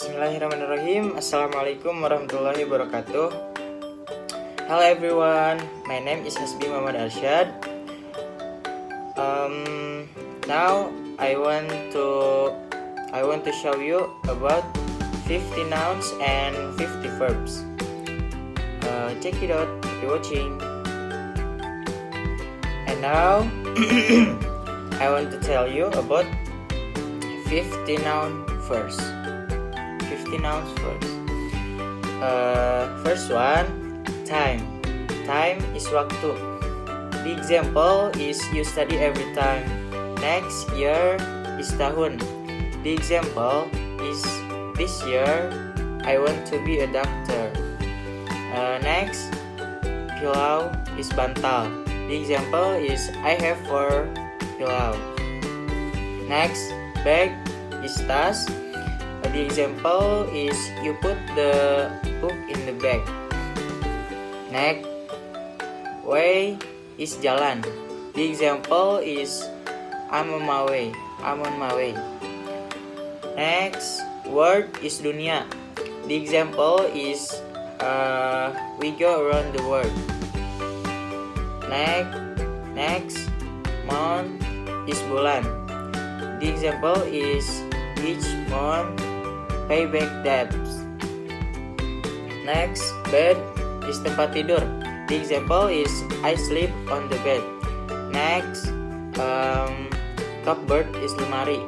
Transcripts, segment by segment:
Bismillahirrahmanirrahim. Assalamualaikum warahmatullahi wabarakatuh. Hello everyone, my name is Hasby Arsyad. Now I want to show you about 50 nouns and 50 verbs. Check it out if you're watching. And now I want to tell you about 50 nouns first. 50 nouns first. First one, time. Time is waktu. The example is you study every time. Next year is tahun. The example is this year I want to be a doctor. Next, pilau is bantal. The example is I have 4 pilau. Next, bag is tas. The example is you put the book in the bag. Next, way is jalan. The example is I'm on my way. I'm on my way. Next, world is dunia. The example is we go around the world. Next, month is bulan. The example is each month pay back debts. Next, bed is tempat tidur. The example is I sleep on the bed. Next, cupboard is lemari.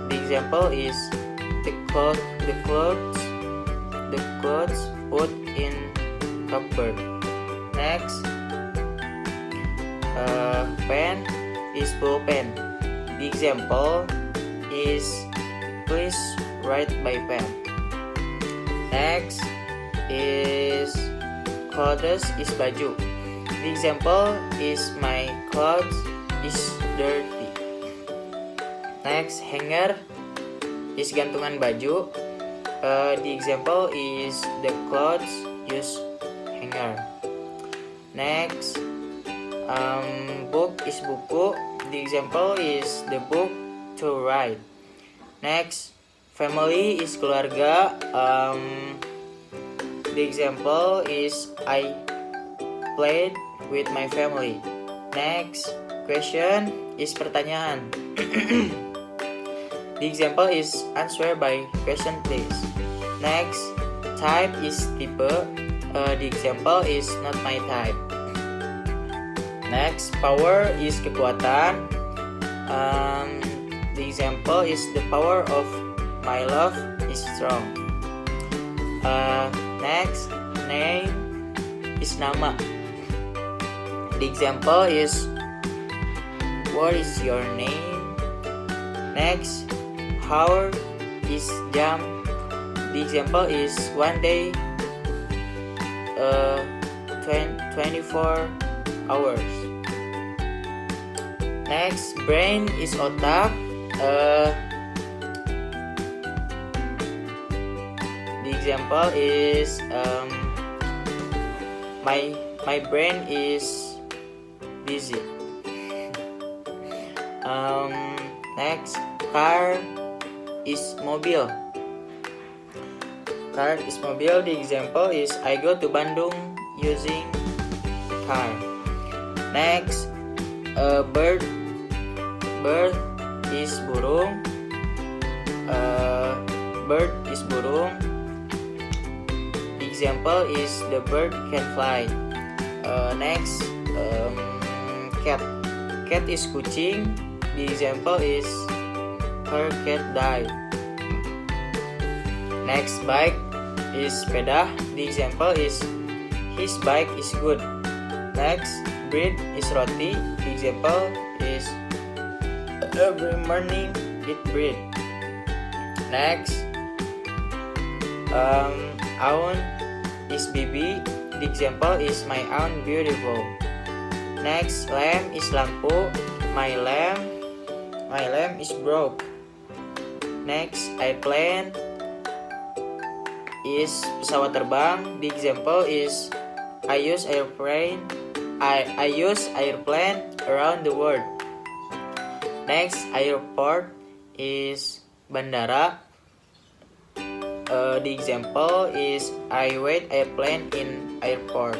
The example is the clothes put in cupboard. Next, pen is pulpen. The example is please write by pen. Next is clothes is baju. The example is my clothes is dirty. Next, hanger is gantungan baju. The example is the clothes use hanger. Next, book is buku. The example is the book to write. Next, family is keluarga. The example is I played with my family. Next, question is pertanyaan. The example is answer by question please. Next, type is tipe. The example is not my type. Next, power is kekuatan. The example is the power of my love is strong. Next, name is nama. The example is what is your name? Next, hour is jam. The example is one day 24 hours. Next, brain is otak. The example is my brain is busy. Next, car is mobil. Car is mobil. The example is I go to Bandung using car. Next, bird is burung. Bird is burung. The example is the bird can fly. Next, cat is kucing. The example is her cat died. Next, bike is sepeda. The example is his bike is good. Next, bread is roti. The example is every morning eat bread. Next, aunt is bibi. The example is my aunt beautiful. Next, lamp is lampu. My lamp is broke. Next, airplane is pesawat terbang. The example is I use airplane around the world. Next, airport is bandara. The example is I wait airplane in airport.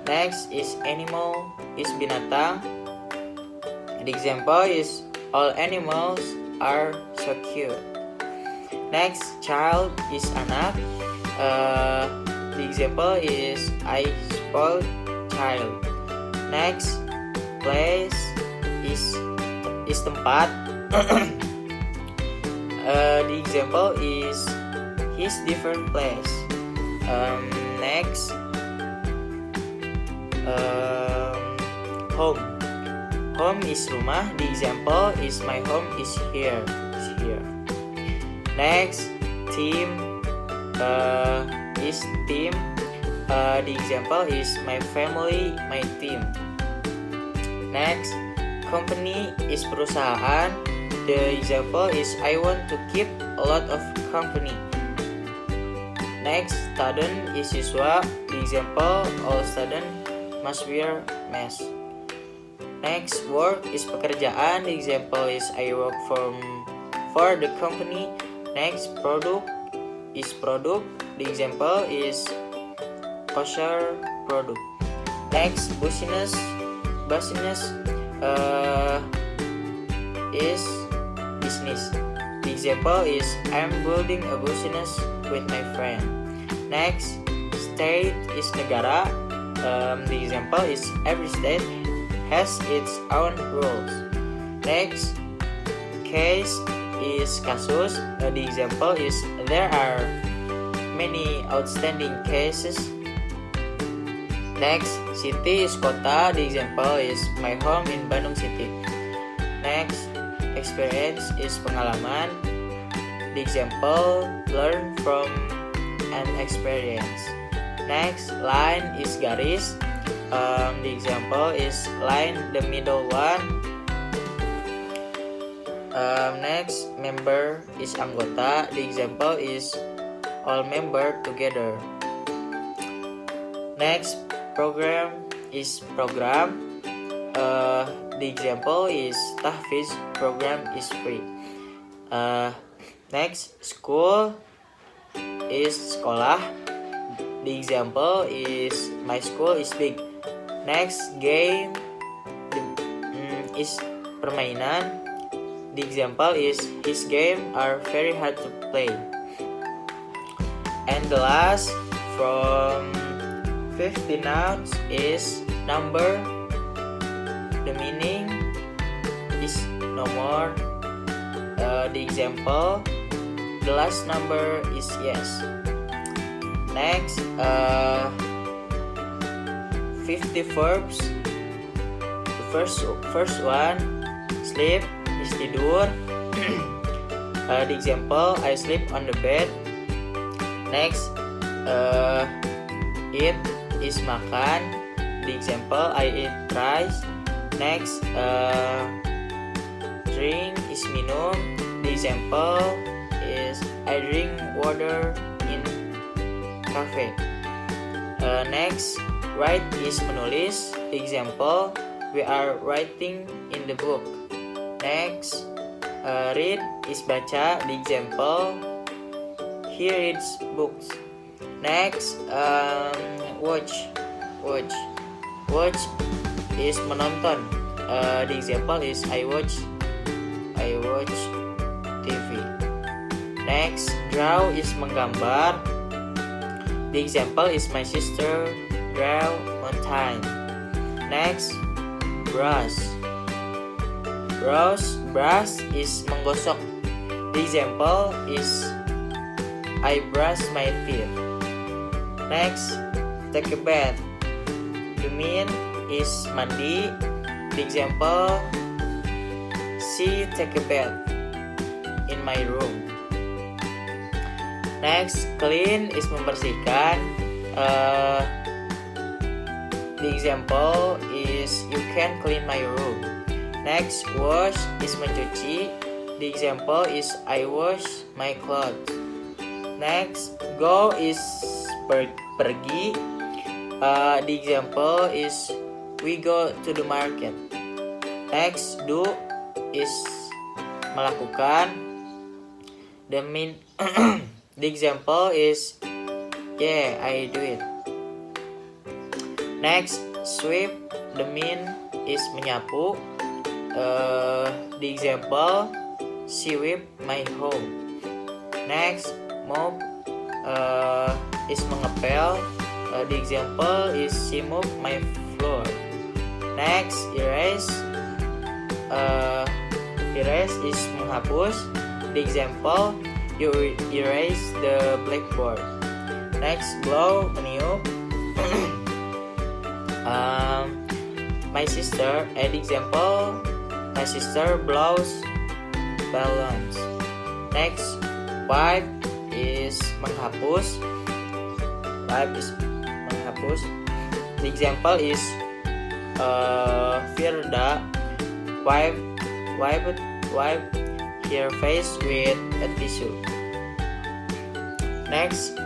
Next is animal is binatang. The example is all animals are so cute. Next, child is anak. The example is I spoiled child. Next, place is tempat. The example is his different place. Next, home. Home is rumah. The example is my home is here. Next, team is team. The example is my family, my team. Next, company is perusahaan. The example is I want to keep a lot of company. Next, student is siswa. The example all student must wear mask. Next, work is pekerjaan. The example is I work for the company. Next, product is product. The example is kosher product. Next, business is business. The example is I'm building a business with my friend. Next, state is negara. The example is every state has its own rules. Next, case is kasus. The example is there are many outstanding cases. Next, city is kota. The example is my home in Bandung City. Next, experience is pengalaman. The example learn from an experience. Next, line is garis. The example is line the middle one. Next, member is anggota. The example is all member together. Next, program is program. The example is tahfiz program is free. Next, school is sekolah. The example is my school is big. Next, game is permainan. The example is his game are very hard to play. And the last from 50 nouns is number. The meaning is nomor. The example, the last number is yes. Next, 50 verbs. The first one, sleep is tidur. The example, I sleep on the bed. Next, eat is makan. The example, I eat rice. Next, drink is minum. The example is I drink water in cafe. Next, write is menulis. The example, we are writing in the book. Next, read is baca. The example, he reads books. Next, watch is menonton. The example is I watch TV. Next, draw is menggambar. The example is my sister draw mountain. Next, brush is menggosok. The example is I brush my teeth. Next, take a bath. The mean is mandi. The example, she take a bath in my room. Next, clean is membersihkan. The example is you can clean my room. Next, wash is mencuci. The example is I wash my clothes. Next, go is pergi. The example is we go to the market. Next, do is melakukan. The example is, yeah, I do it. Next, sweep. The mean is menyapu. The example, she sweep my home. Next, mop is mengepel. The example is she mop my floor. Next, erase. Erase is menghapus. The example, you erase the blackboard. Next, blow, meniup. My sister, the example, my sister blows balloons. Next, wipe is menghapus. Wipe is menghapus. The example is Firda wipe her face with a tissue. Next,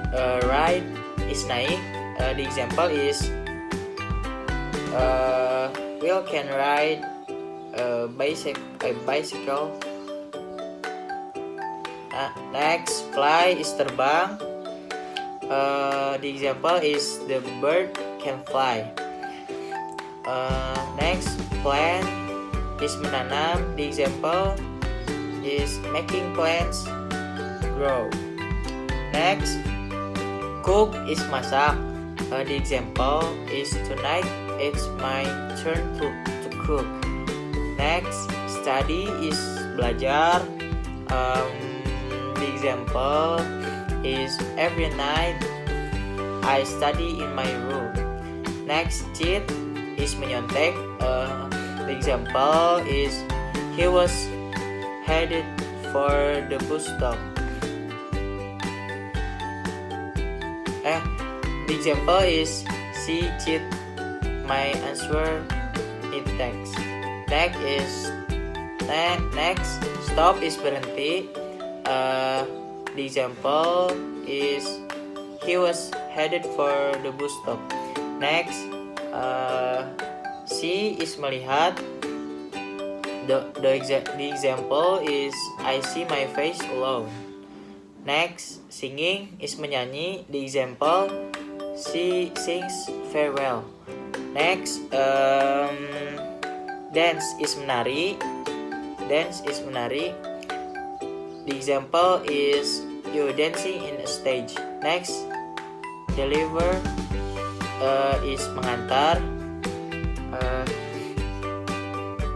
ride is naik. The example is Will can ride a bicycle. Next, fly is terbang. The example is the bird can fly. Next, plant is menanam. The example is making plants grow. Next, cook is masak. The example is tonight it's my turn to cook. Next, study is belajar. The example is every night I study in my room. Next, cheat is menyontek. The example is he was headed for the bus stop. The example is she cheat my answer in text. Next, stop is berhenti. The example is he was headed for the bus stop. Next, see is melihat. The example is I see my face alone. Next, singing is menyanyi. The example she sings very well. Next, dance is menari. Dance is menari. The example is you dancing in a stage. Next, deliver is mengantar.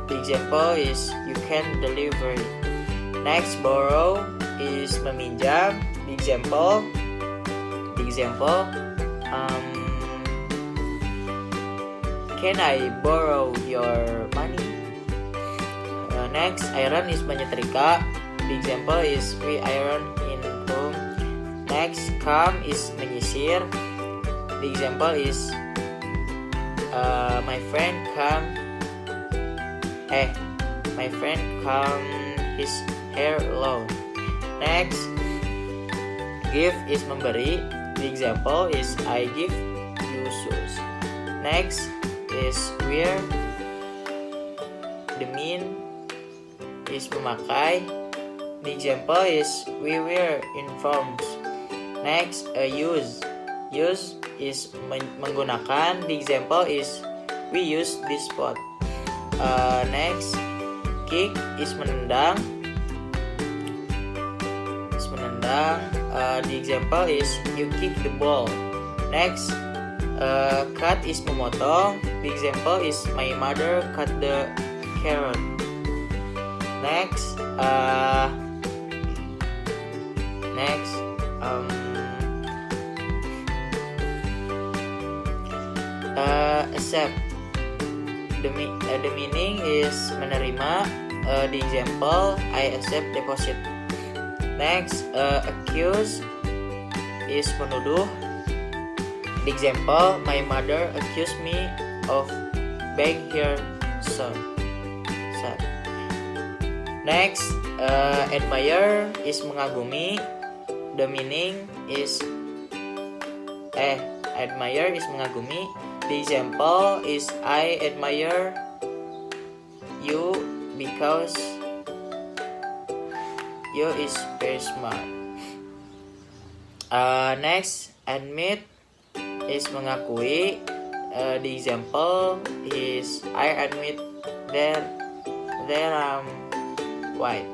The example is you can deliver it. Next, borrow is meminjam. The example can I borrow your money? Next, iron is menyetrika. The example is we iron in home. Next, come is menyisir. The example is my friend come his hair long. Next, give is memberi. The example is I give you shoes. Next is wear. The mean is memakai. The example is we wear uniforms. Next, use. Use is menggunakan. The example is we use this pot. Next, kick is menendang. The example is you kick the ball. Next, cut is memotong. The example is my mother cut the carrot. Next, accept. The meaning is menerima. The example I accept deposit. Next, accuse is menuduh. The example my mother accused me of being her son. Next, admire is mengagumi. The meaning is admire is mengagumi. The example is I admire you because you is very smart. Next, admit is mengakui. The example is I admit that I'm white.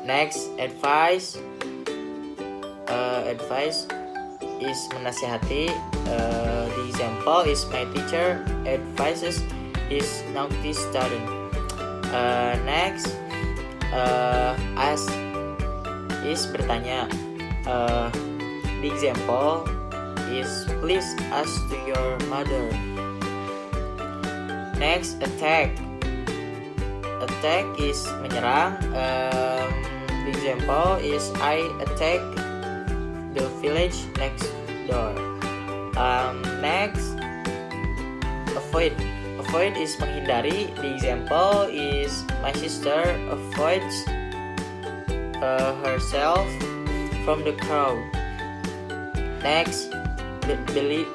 Next, advice. Advice is menasihati. The example is my teacher advises his naughty student. Next, ask is bertanya. The example is please ask to your mother. Next, attack. Attack is menyerang. The example is I attack the village next door. Next, avoid. Avoid is menghindari. The example is my sister avoids herself from the crowd. Next, believe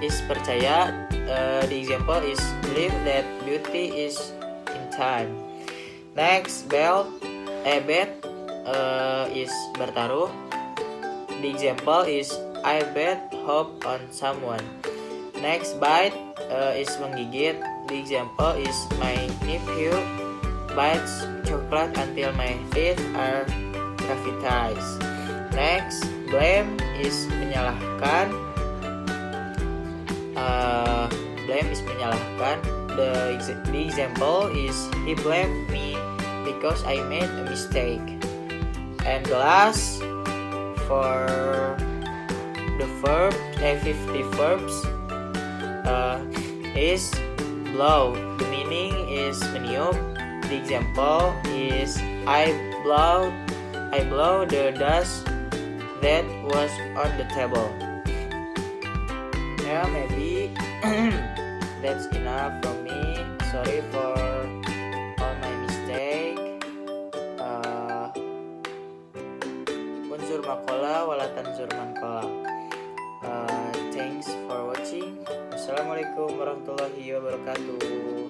is percaya. The example is believe that beauty is in time. Next, bet is bertaruh. The example is I bet hope on someone. Next, bite is menggigit. The example is my nephew bites chocolate until my teeth are cavitized. Next, blame is menyalahkan. Blame is menyalahkan. The example is he blamed me because I made a mistake. And the last for the verb, 50 verbs is blow. The meaning is meniup. The example is I blow the dust that was on the table. Yeah, maybe that's enough from me. Sorry for all my mistake. Unsur makola wala tanzur mankola. Thanks for watching. Assalamualaikum warahmatullahi wabarakatuh.